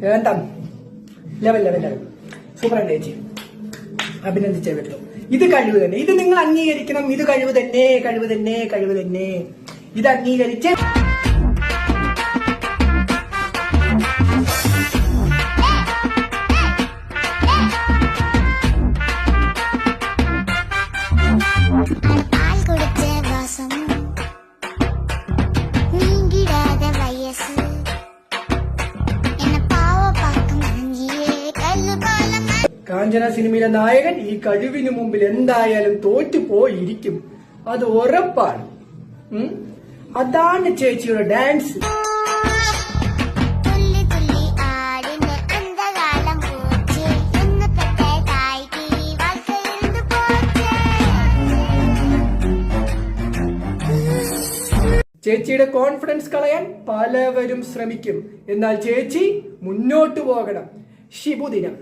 എന്താ level level level സൂപ്പറായിട്ട് ചേച്ചി, അഭിനന്ദിച്ചേ പറ്റുള്ളൂ. ഇത് കഴിവ് തന്നെ, ഇത് നിങ്ങൾ അംഗീകരിക്കണം. ഇത് കഴിവ് തന്നെ, കഴിവ് തന്നെ, കഴിവ് തന്നെ. ഇത് അംഗീകരിച്ച് കാഞ്ചന സിനിമയിലെ നായകൻ ഈ കഴിവിന് മുമ്പിൽ എന്തായാലും തോറ്റുപോയിരിക്കും, അത് ഉറപ്പാണ്. അതാണ് ചേച്ചിയുടെ ഡാൻസ്. ചേച്ചിയുടെ കോൺഫിഡൻസ് കളയാൻ പലവരും ശ്രമിക്കും, എന്നാൽ ചേച്ചി മുന്നോട്ട് പോകണം. ശുഭദിനം.